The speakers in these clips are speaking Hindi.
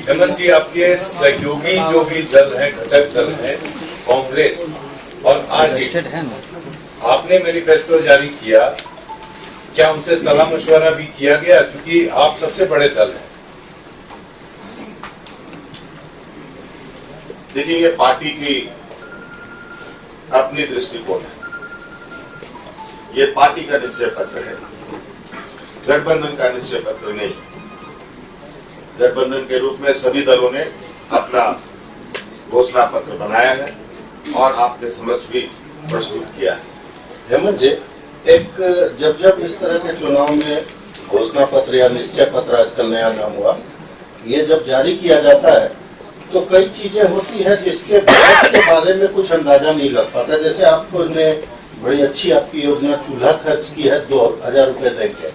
हेमंत जी, आपके सहयोगी जो भी दल है, घटक दल है, कांग्रेस और आरजेडी, आपने मैनिफेस्टो जारी किया, क्या उनसे सलाह मशवरा भी किया गया, क्योंकि आप सबसे बड़े दल हैं? देखिए, ये पार्टी की अपनी दृष्टिकोण है, ये पार्टी का निश्चय पत्र है, गठबंधन का निश्चय पत्र नहीं। गठबंधन के रूप में सभी दलों ने अपना घोषणा पत्र बनाया है और आपके समक्ष भी प्रस्तुत किया है। हेमंत जी, एक जब इस तरह के चुनाव में घोषणा पत्र या निश्चय पत्र, आजकल नया नाम हुआ, ये जब जारी किया जाता है तो कई चीजें होती है जिसके के बारे में कुछ अंदाजा नहीं लग पाता। जैसे आपको ने बड़ी अच्छी आपकी योजना चूल्हा खर्च की है, 2000 रुपए देंगे।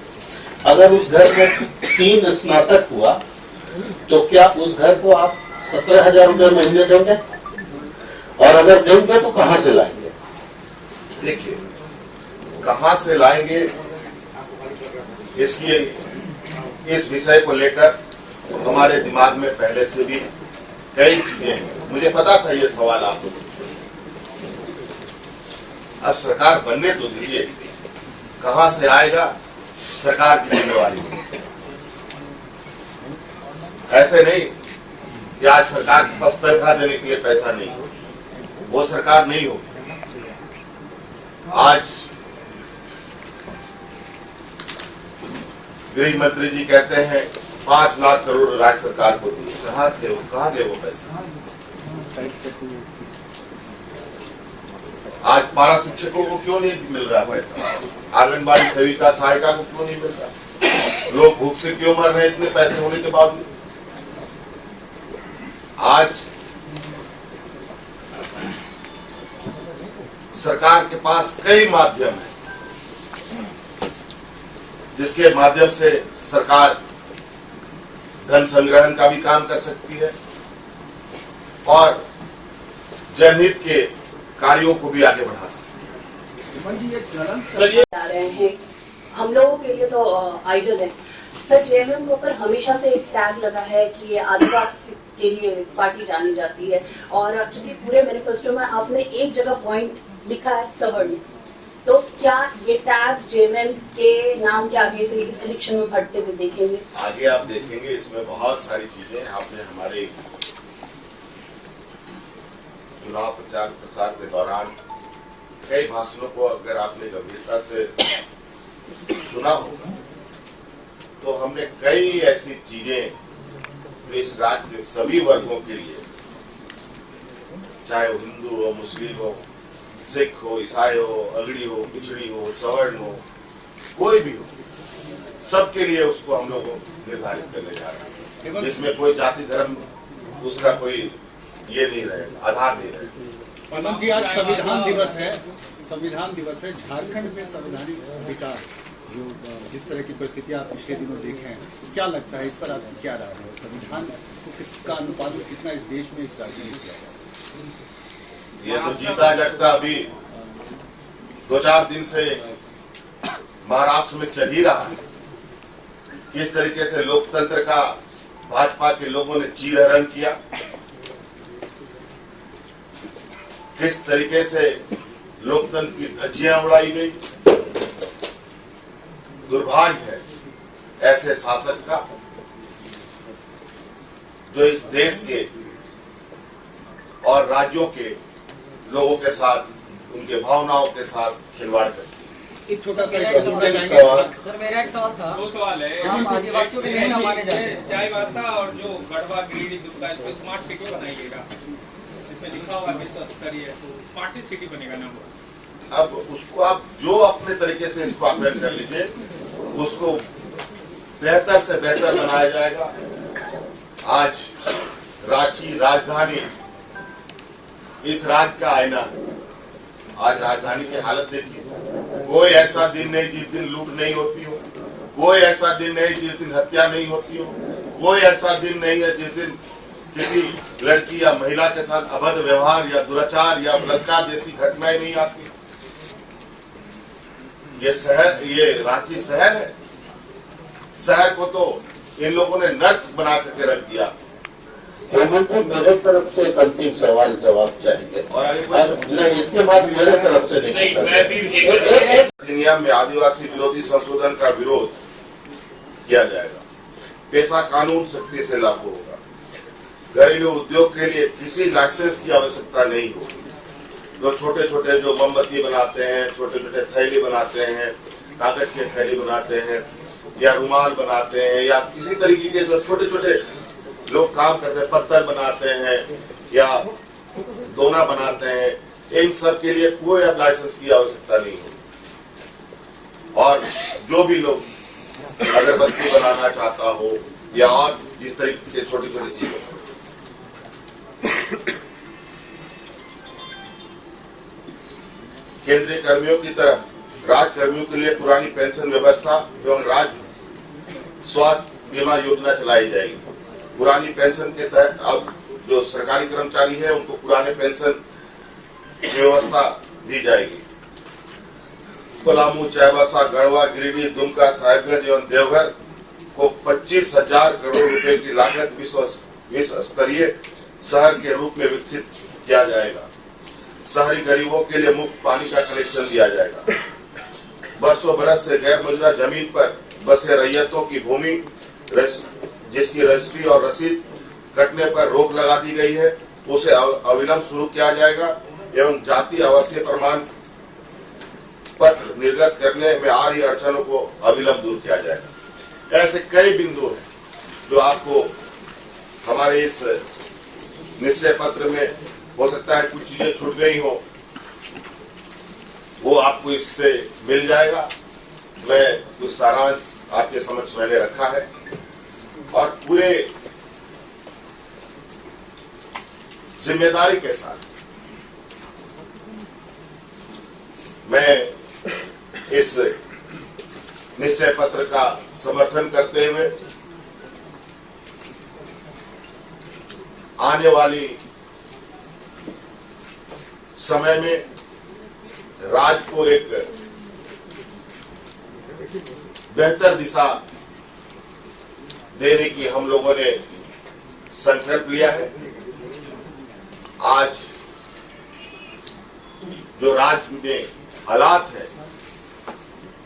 अगर उस घर में 3 स्नातक हुआ तो क्या उस घर को आप 17,000 रुपए महीने देंगे? और अगर देंगे तो कहां से लाएंगे? देखिए, कहां से लाएंगे, इसलिए इस विषय को लेकर हमारे दिमाग में पहले से भी कई चीजें हैं। मुझे पता था ये सवाल आपको। अब सरकार बनने तो दीजिए, कहां से आएगा सरकार की जिम्मेवारी। ऐसे नहीं कि आज सरकार के पास तनख्वाह देने के लिए पैसा नहीं हो, वो सरकार नहीं हो। आज गृह मंत्री जी कहते हैं 5 लाख करोड़ राज्य सरकार को दिए। कहाँ गए वो पैसा? आज पारा शिक्षकों को क्यों नहीं मिल रहा पैसा? आंगनबाड़ी सेविका सहायिका को क्यों नहीं मिल रहा? लोग भूख से क्यों मर रहे हैं इतने पैसे होने के बावजूद? आज सरकार के पास कई माध्यम है जिसके माध्यम से सरकार धन संग्रहण का भी काम कर सकती है और जनहित के कार्यों को भी आगे बढ़ा सकती है। सर, ये आ रहे हैं, हम लोगों के लिए तो आइडल है सर। जेएमएम के ऊपर हमेशा से एक टैग लगा है कि ये आदिवासी के लिए पार्टी जानी जाती है, और चूंकि पूरे मैनिफेस्टो में आपने एक जगह पॉइंट लिखा है सवर्ण, तो क्या ये टैग जेएमएम के नाम के आगे से इस इलेक्शन में बढ़ते हुए देखेंगे? आगे आप देखेंगे, इसमें बहुत सारी चीजें आपने हमारे चुनाव प्रचार प्रसार के दौरान कई भाषणों को अगर आपने गंभीरता से सुना होगा तो हमने कई ऐसी चीजें जो इस राज्य के सभी वर्गों के लिए, चाहे वो हिंदू हो, मुस्लिम हो, सिख हो, ईसाई हो, अगड़ी हो, पिछड़ी हो, सवर्ण हो, कोई भी हो, सबके लिए उसको हम लोग निर्धारित करने जा रहे हैं, जिसमें कोई जाति धर्म उसका कोई ये नहीं रहेगा, आधार नहीं रहेगा। हेमंत जी, आज संविधान दिवस है, संविधान दिवस है। झारखंड में संवैधानिक अधिकार जो जिस तरह की परिस्थितियां आप पिछले दिनों देखे हैं, क्या लगता है इस पर आप क्या राय है? संविधान का अनुपालन कितना इस देश में, इस राज्य में किया जाए? ये तो जीता जागता अभी 2-4 दिन से महाराष्ट्र में चल ही रहा है। किस तरीके से लोकतंत्र का भाजपा के लोगों ने चीरहरण किया, किस तरीके से लोकतंत्र की धज्जियां उड़ाई गई। दुर्भाग्य है ऐसे शासक का जो इस देश के और राज्यों के लोगों के साथ, उनके भावनाओं के साथ खिलवाड़ करती है। एक छोटा सा सर, मेरा एक सवाल था। 2 सवाल है। हम आदिवासियों के नहीं माने जाते हैं। चाईबासा और जो गढ़वा गिरिडीह दुर्गा, इस पे स्मार्ट सिटी बनाइएगा, इसमें लिखा हुआ विश्व स्तरीय, तो स्मार्ट सिटी बनेगा ना। अब उसको आप जो अपने तरीके से इसको अध्ययन कर लीजिए, उसको बेहतर से बेहतर बनाया जाएगा। आज रांची राजधानी इस राज्य का आईना है। आज राजधानी की हालत देखिए, कोई ऐसा दिन नहीं जिस दिन लूट नहीं होती हो, कोई ऐसा दिन नहीं जिस दिन हत्या नहीं होती हो, कोई ऐसा दिन नहीं है जिस दिन किसी लड़की या महिला के साथ अभद्र व्यवहार या दुराचार या बलात्कार जैसी घटनाएं नहीं आती। ये रांची शहर है। शहर को तो इन लोगों ने नर्क बना करके रख दिया। हेमंत जी, मेरे तरफ से एक अंतिम सवाल जवाब चाहिए और आगे नहीं, इसके बाद मेरे तरफ से नहीं मैं भी अधिनियम में आदिवासी विरोधी संशोधन का विरोध किया जाएगा। पेशा कानून सख्ती से लागू होगा। घरेलू उद्योग के लिए किसी लाइसेंस की आवश्यकता नहीं होगी। जो छोटे छोटे जो मोमबत्ती बनाते हैं, छोटे छोटे थैली बनाते हैं, कागज के थैली बनाते हैं या रुमाल बनाते हैं या किसी तरीके के जो छोटे छोटे लोग काम करते हैं, पत्थर बनाते हैं या दोना बनाते हैं, इन सब के लिए कोई अब लाइसेंस की आवश्यकता नहीं होगी। और जो भी लोग अगरबत्ती बनाना चाहता हो या और जिस तरीके से छोटी छोटी चीजें, केंद्रीय कर्मियों की तरह राज्य कर्मियों के लिए पुरानी पेंशन व्यवस्था एवं राज्य स्वास्थ्य बीमा योजना चलाई जाएगी। पुरानी पेंशन के तहत अब जो सरकारी कर्मचारी है उनको पुराने पेंशन व्यवस्था दी जाएगी। पलामू, चाईबासा, गढ़वा, गिरिडीह, दुमका, साहिबगंज एवं देवघर को 25,000 करोड़ रुपए की लागत विश्व स्तरीय शहर के रूप में विकसित किया जाएगा। शहरी गरीबों के लिए मुफ्त पानी का कनेक्शन दिया जाएगा। बरसों बरस से गैर मौजूदा जमीन पर बसे रैयतों की भूमि जिसकी रजिस्ट्री और रसीद कटने पर रोक लगा दी गई है, उसे अविलंब शुरू किया जाएगा एवं जाति आवासीय प्रमाण पत्र निर्गत करने में आ रही अड़चनों को अविलंब दूर किया जाएगा। ऐसे कई बिंदु हैं जो आपको हमारे इस निश्चय पत्र में, हो सकता है कुछ चीजें छूट गई हो, वो आपको इससे मिल जाएगा। मैं कुछ सारांश आपके समक्ष मैंने रखा है और पूरे जिम्मेदारी के साथ मैं इस निश्चय पत्र का समर्थन करते हुए आने वाली समय में राज्य को एक बेहतर दिशा देने की हम लोगों ने संकल्प लिया है। आज जो राज्य में हालात है,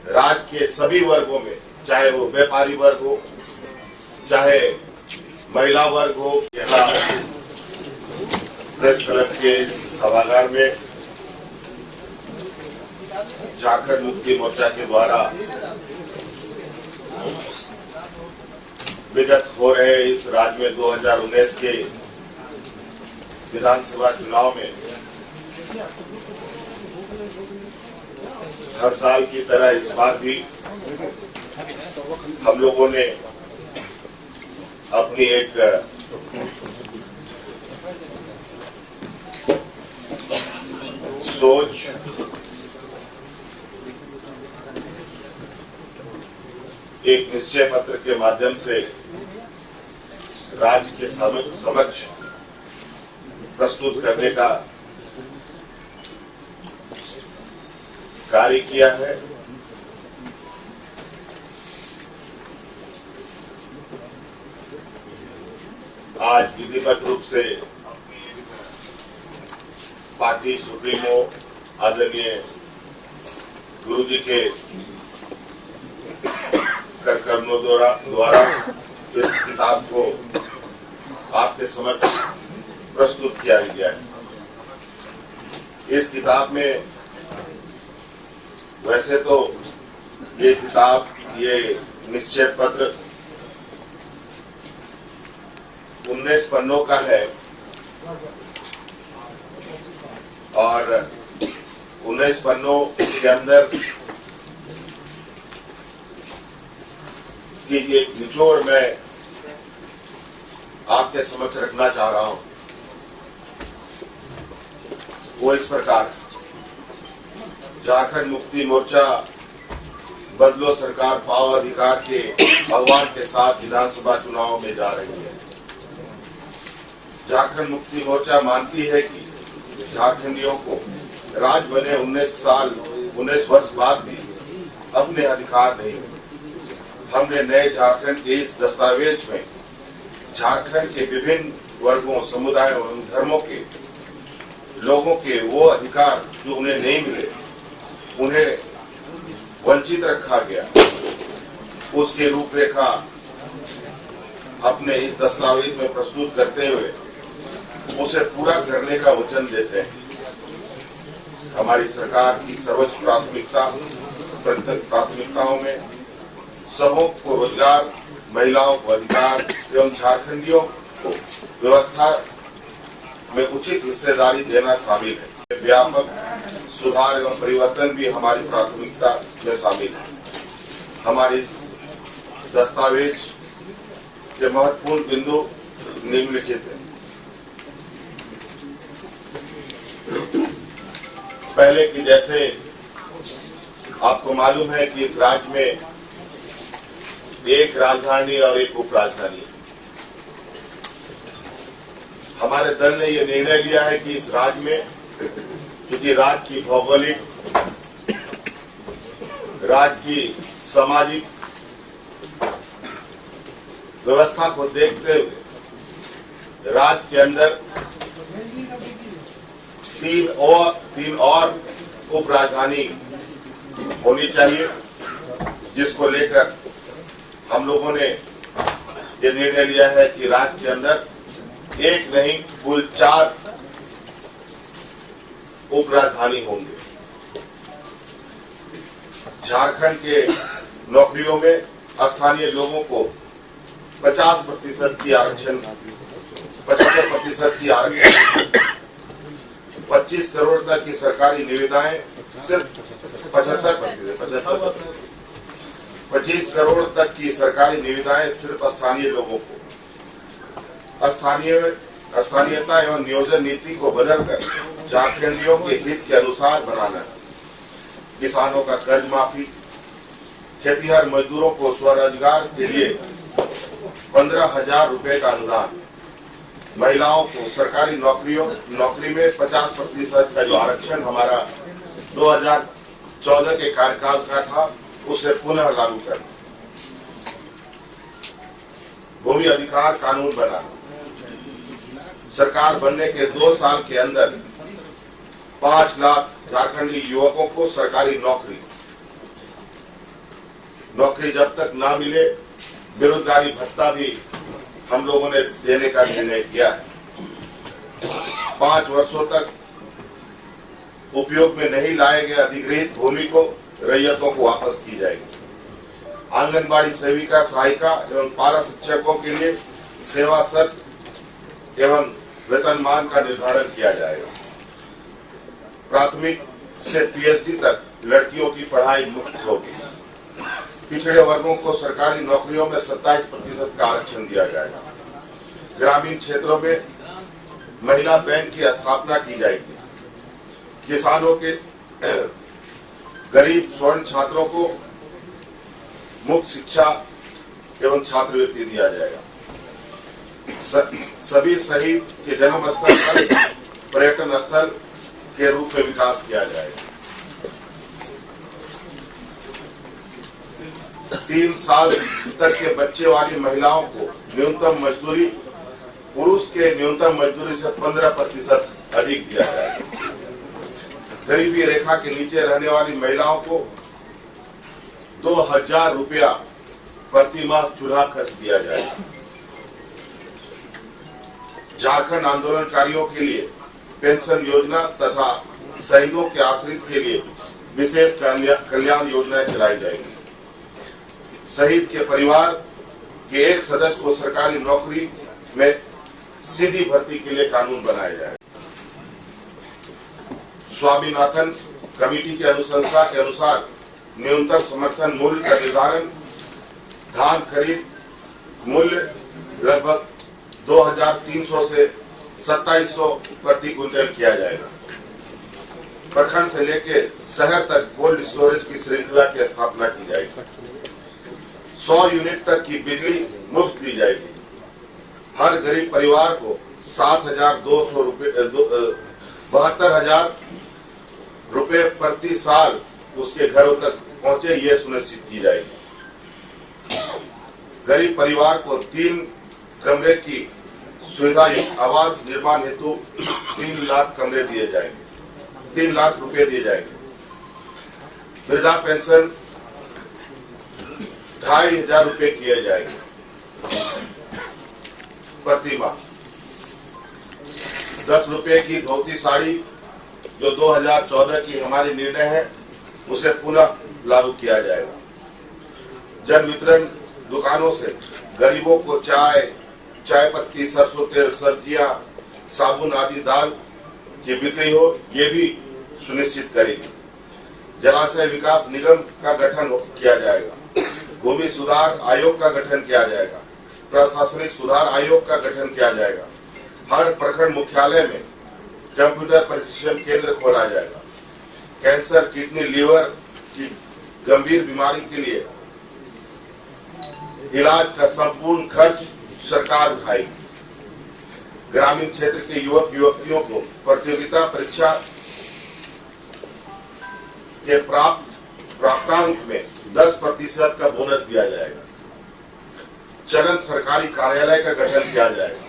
राज्य के सभी वर्गों में, चाहे वो व्यापारी वर्ग हो, चाहे महिला वर्ग हो, यहाँ प्रेस क्लब के सभागार में झारखंड मुक्ति मोर्चा के द्वारा विगत हो रहे इस राज्य में 2019 के विधानसभा चुनाव में हर साल की तरह इस बार भी हम लोगों ने अपनी एक सोच, एक निश्चय पत्र के माध्यम से राज्य के समक्ष प्रस्तुत करने का कार्य किया है। आज विधिवत रूप से पार्टी सुप्रीमो आदरणीय गुरुजी के कर्मों द्वारा इस किताब को आपके समक्ष प्रस्तुत किया गया है। इस किताब में वैसे तो ये किताब, ये निश्चय पत्र 19 पन्नों का है और 19 पन्नों के अंदर कि ये निचोड़ मैं आपके समक्ष रखना चाह रहा हूं, वो इस प्रकार। झारखंड मुक्ति मोर्चा बदलो सरकार पाओ अधिकार के आह्वान के साथ विधानसभा चुनाव में जा रही है। झारखंड मुक्ति मोर्चा मानती है कि झारखंडियों को राज्य बने 19 वर्ष बाद भी अपने अधिकार नहीं मिले। हमने नए झारखंड के इस दस्तावेज में झारखंड के विभिन्न वर्गों, समुदायों एवं धर्मों के लोगों के वो अधिकार जो उन्हें नहीं मिले, उन्हें वंचित रखा गया, उसकी रूपरेखा अपने इस दस्तावेज में प्रस्तुत करते हुए उसे पूरा करने का वचन देते हैं। हमारी सरकार की सर्वोच्च प्राथमिकताओं में सबों को रोजगार, महिलाओं को अधिकार एवं झारखंडियों को व्यवस्था में उचित हिस्सेदारी देना शामिल है। व्यापक सुधार एवं परिवर्तन भी हमारी प्राथमिकता में शामिल है। हमारे इस दस्तावेज के महत्वपूर्ण बिंदु निम्नलिखित हैं। पहले की जैसे आपको मालूम है कि इस राज्य में एक राजधानी और एक उपराजधानी है। हमारे दल ने यह निर्णय लिया है कि इस राज्य में, क्योंकि राज्य की भौगोलिक, राज्य की सामाजिक व्यवस्था को देखते हुए राज्य के अंदर तीन और उप राजधानी होनी चाहिए, जिसको लेकर हम लोगों ने ये निर्णय लिया है कि राज्य के अंदर एक नहीं कुल 4 उप राजधानी होंगे। झारखंड के नौकरियों में स्थानीय लोगों को 50% की आरक्षण, 75% की आरक्षण, 25 करोड़ तक की सरकारी निविदाएं सिर्फ 75%, 25 करोड़ तक की सरकारी निविदाएं सिर्फ स्थानीय लोगों को, स्थानीयता एवं नियोजन नीति को बदलकर झारखंडियों के हित के अनुसार बनाना, किसानों का कर्ज माफी, खेतीहर मजदूरों को स्वरोजगार के लिए 15,000 रुपए का अनुदान, महिलाओं को सरकारी नौकरी में 50% का जो आरक्षण हमारा 2014 के कार्यकाल का था, उसे पुनः लागू करना, भूमि अधिकार कानून बनाना, सरकार बनने के 2 साल के अंदर 5 लाख झारखंडी युवकों को सरकारी नौकरी जब तक ना मिले, बेरोजगारी भत्ता भी हम लोगों ने देने का निर्णय किया है। 5 वर्षों तक उपयोग में नहीं लाए गए अधिग्रहित भूमि को रैयतों को वापस की जाएगी। आंगनबाड़ी सेविका, सहायिका एवं पारा शिक्षकों के लिए सेवा शर्त एवं वेतनमान का निर्धारण किया जाएगा। प्राथमिक से पीएचडी तक लड़कियों की पढ़ाई मुफ्त होगी। पिछड़े वर्गों को सरकारी नौकरियों में 27% का आरक्षण दिया जाएगा। ग्रामीण क्षेत्रों में महिला बैंक की स्थापना की जाएगी। किसानों के गरीब स्वर्ण छात्रों को मुफ्त शिक्षा एवं छात्रवृत्ति दिया जाएगा। सभी शहीद के जन्म स्थल पर पर्यटन स्थल के रूप में विकास किया जाएगा। 3 साल तक के बच्चे वाली महिलाओं को न्यूनतम मजदूरी पुरुष के न्यूनतम मजदूरी से 15% अधिक दिया जाएगा। गरीबी रेखा के नीचे रहने वाली महिलाओं को 2,000 रुपया प्रति माह चूल्हा खर्च दिया जाएगा। झारखंड आंदोलनकारियों के लिए पेंशन योजना तथा शहीदों के आश्रित के लिए विशेष कल्याण योजनाएं चलाई जाएगी। शहीद के परिवार के एक सदस्य को सरकारी नौकरी में सीधी भर्ती के लिए कानून बनाया जाएगा। स्वामीनाथन कमेटी की अनुशंसा के अनुसार न्यूनतम समर्थन मूल्य का निर्धारण, धान खरीद मूल्य लगभग 2,300 से 2,700 प्रति क्विंटल किया जाएगा। प्रखंड से लेकर शहर तक कोल्ड स्टोरेज की श्रृंखला की स्थापना की जाएगी। 100 यूनिट तक की बिजली मुफ्त दी जाएगी। हर गरीब परिवार को 7,200 रुपए 72,000 रुपए प्रति साल उसके घरों तक पहुंचे, ये सुनिश्चित की जाएगी। गरीब परिवार को 3 कमरे की सुविधा युक्त आवास निर्माण हेतु 3 लाख कमरे दिए जाएंगे, 3 लाख रुपए दिए जाएंगे। वृद्धा पेंशन 2500 रुपए किए जाएंगे प्रति माह। 10 रुपए की धोती साड़ी जो 2014 की हमारी निर्णय है उसे पुनः लागू किया जाएगा। जन वितरण दुकानों से गरीबों को चाय पत्ती, सरसों तेल, सब्जियां, साबुन आदि दाल की बिक्री हो, ये भी सुनिश्चित करेगी। जलाशय विकास निगम का गठन किया जाएगा। भूमि सुधार आयोग का गठन किया जाएगा। प्रशासनिक सुधार आयोग का गठन किया जाएगा। हर प्रखंड मुख्यालय में कंप्यूटर प्रशिक्षण केंद्र खोला जाएगा। कैंसर, किडनी, लीवर की गंभीर बीमारी के लिए इलाज का संपूर्ण खर्च सरकार उठाएगी। ग्रामीण क्षेत्र के युवक युवतियों को प्रतियोगिता परीक्षा के प्राप्तांक में 10% का बोनस दिया जाएगा। चलंत सरकारी कार्यालय का गठन किया जाएगा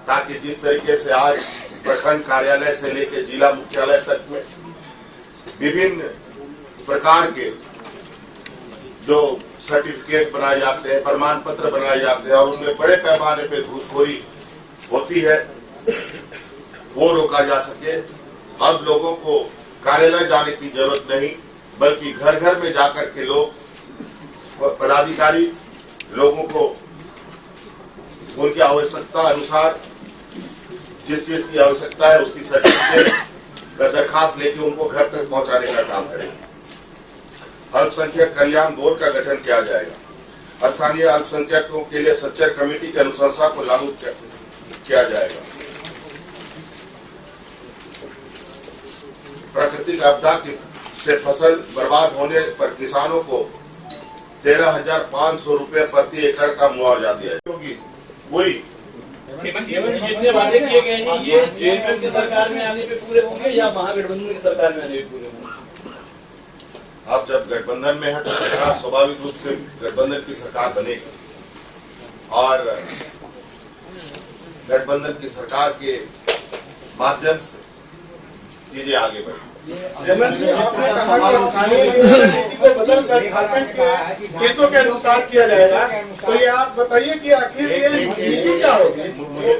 ताकि जिस तरीके से आज प्रखंड कार्यालय से लेकर जिला मुख्यालय तक में विभिन्न प्रकार के जो सर्टिफिकेट बनाए जाते हैं, प्रमाण पत्र बनाए जाते हैं और उनमें बड़े पैमाने पे घूसखोरी होती है, वो रोका जा सके। अब लोगों को कार्यालय जाने की जरूरत नहीं, बल्कि घर घर में जाकर के लोग, पदाधिकारी लोगों को उनकी आवश्यकता अनुसार जिस चीज की आवश्यकता है उसकी सर्टिफिकेट का दरखास्त लेके उनको घर तक पहुंचाने का काम करेंगे। अल्पसंख्यक कल्याण बोर्ड का गठन किया जाएगा। स्थानीय अल्पसंख्यकों के लिए सच्चर कमेटी की अनुशंसा को लागू किया जाएगा। प्राकृतिक आपदा से फसल बर्बाद होने पर किसानों को 13,500 रुपए प्रति एकड़ का मुआवजा दिया जाएगी। वही जितने वादे किए गए हैं ये जेएमएम की सरकार में आने पे पूरे होंगे या महागठबंधन की सरकार में आने पे पूरे होंगे? अब जब गठबंधन में है तो सरकार स्वाभाविक रूप से गठबंधन की सरकार बनेगी और गठबंधन की सरकार के माध्यम से चीजें आगे बढ़ेंगी। नीति को बदलकर झारखंड के केसों के अनुसार किया जाएगा, तो ये आप बताइए कि आखिर ये नीति क्या होगी?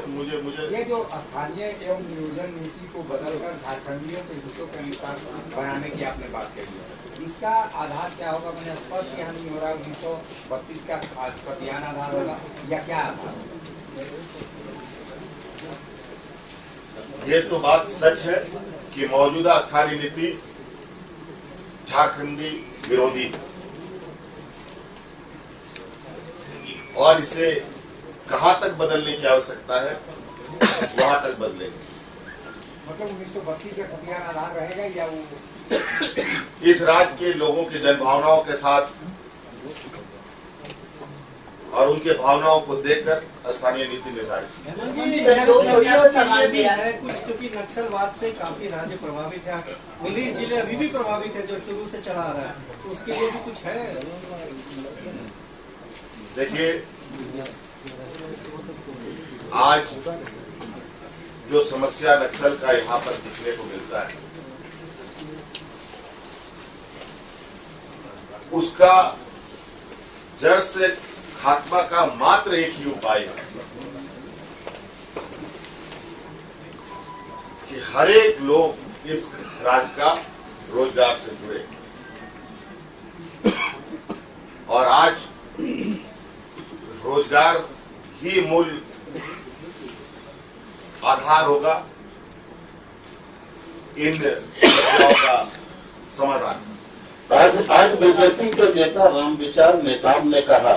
मुझे ये जो स्थानीय एवं नियोजन नीति को बदलकर झारखंडियों के हितों के अनुसार बनाने की आपने बात कही है, इसका आधार क्या होगा? मैंने स्पष्ट यहाँ नहीं हो रहा। 1932 का प्रतियान आधार होगा या क्या आधार होगा? ये तो बात सच है कि मौजूदा स्थानीय नीति झारखंडी विरोधी और इसे कहां तक बदलने की आवश्यकता है वहां तक बदलेंगे। मतलब 1932 का प्रतियान आधार रहेगा या वो इस राज्य के लोगों की जनभावनाओं के साथ और उनके भावनाओं को देखकर स्थानीय नीति निर्धारित है कुछ, क्योंकि नक्सलवाद से काफी राज्य प्रभावित है। 19 जिले अभी भी प्रभावित है जो शुरू से चला आ रहा है, तो उसके लिए भी कुछ है? देखिए, आज जो समस्या नक्सल का यहाँ पर दिखने को मिलता है उसका जड़ से खात्मा का मात्र एक ही उपाय है कि हरेक लोग इस राज्य का रोजगार से जुड़े। और आज रोजगार ही मूल आधार होगा इन समस्याओं का समाधान। आज बीजेपी के नेता रामविचार नेताम ने कहा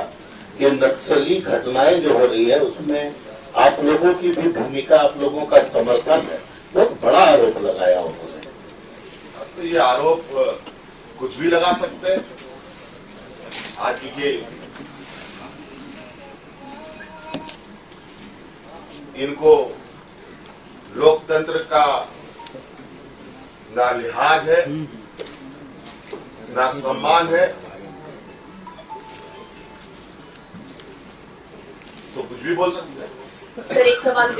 कि नक्सली घटनाएं जो हो रही है उसमें आप लोगों की भी भूमिका, आप लोगों का समर्थन है। बहुत बड़ा आरोप लगाया उन्होंने। तो ये आरोप कुछ भी लगा सकते हैं। आज के इनको लोकतंत्र का ना लिहाज है ना सम्मान है, तो कुछ भी बोल सकते हैं। सर एक सवाल